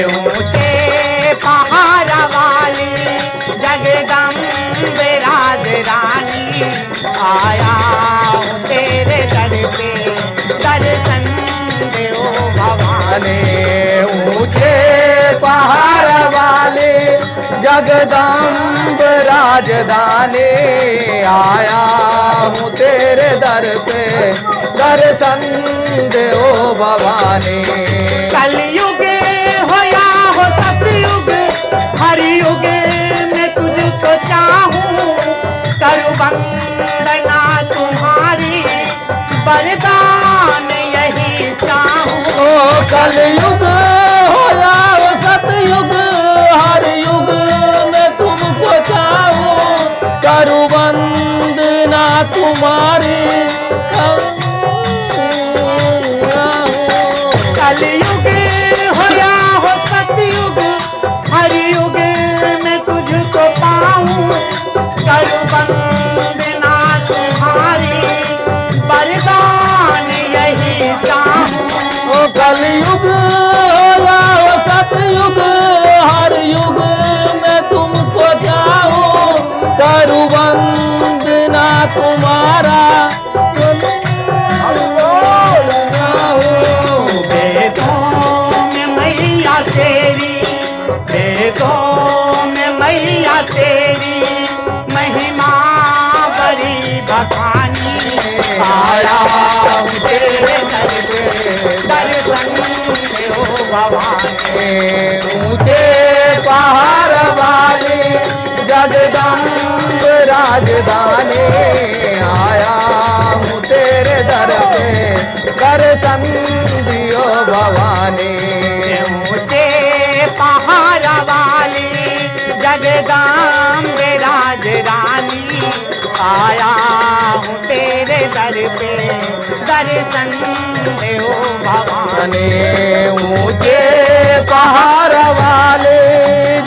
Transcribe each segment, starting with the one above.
ऊंचे पहाड़ वाली जगदम्बे राज रानी, आया हूँ तेरे दर पे दर्शन दे ओ भवानी। ऊंचे पहाड़ वाले जगदम्ब राजधानी, आया हूँ तेरे दर पे दर्शन दे ओ भवानी। कलयुग हो या हो सतयुग, हर युग में तुझको चाहूं, करूं वंदना तुम्हारी वरदान यही चाहूं। ओ कलयुग हो या हो सतयुग, हर युग में तुमको चाहूं, करूं वंदना तुम्हारी। कलयुग हो या हो सतयुग, हर युग में तुझको पाऊं, करूं वंदना तुम्हारी वरदान यही चाहूं। ओ कलयुग हो या हो सतयुग, हर युग में तुमको चाहूं, करूं वंदना तुम्हारा। वेदों में मैया तेरी महिमा बड़ी बखानी, आया हूँ तेरे दर पे दर्शन दे ओ भवानी। ऊंचे पहाड़ वाली जगदम्ब राजधानी, आया हूँ तेरे दर पे दर्शन दियो भवानी। ऊंचे पहाड़ वाली जगदम्ब राज रानी, आया हूँ तेरे दर पे दर्शन दे ओ भवानी। ऊंचे पहाड़ वाले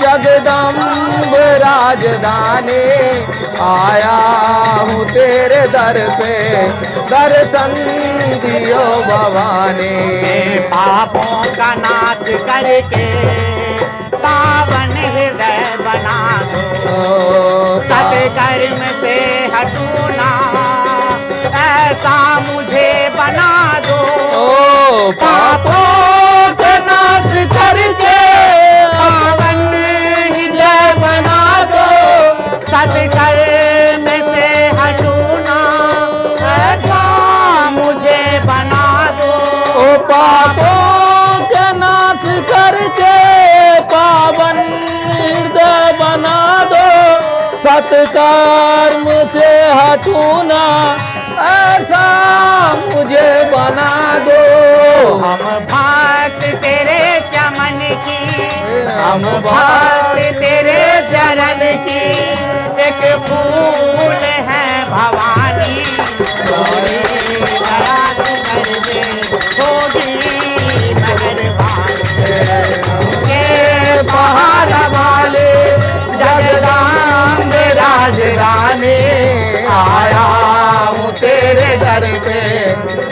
जगदम्ब राजधानी, आया हूँ तेरे दर पे दर्शन दियो भवानी। पापों का नाश करके पावन हृदय बना दो, सत्कर्म से हटूना ऐसा मुझे बना दो। पापों का नाश करके पावन हृदय बना दो, सत्कर्म से हटूना ऐसा मुझे बना दो। ओ पापों का नाश करके पावन हृदय बना दो, सत्कर्म से हटूना ऐसा मुझे बना दो। हम भक्त तेरे चमन की, हम भक्त तेरे चरण की एक फूल है भवानी, थोड़ी दया तू कर दे होगी मेहरबानी। ये पहाड़ वाले जगदम्ब राज रानी, आया हूँ तेरे दर पे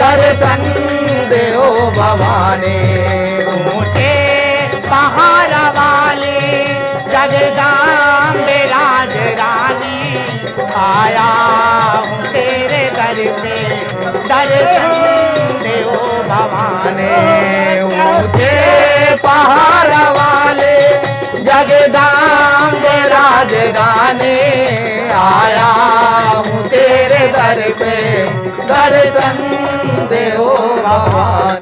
दर्शन दे ओ भवानी। ऊंचे पहाड़ वाले जगदम्ब राज रानी, आया हूँ तेरे दर पे दर्शन दे ओ भवानी। ऊंचे पहाड़ वाले जगदम्ब राजधानी, आया हूँ तेरे दर पे दर्शन दे ओ भवानी।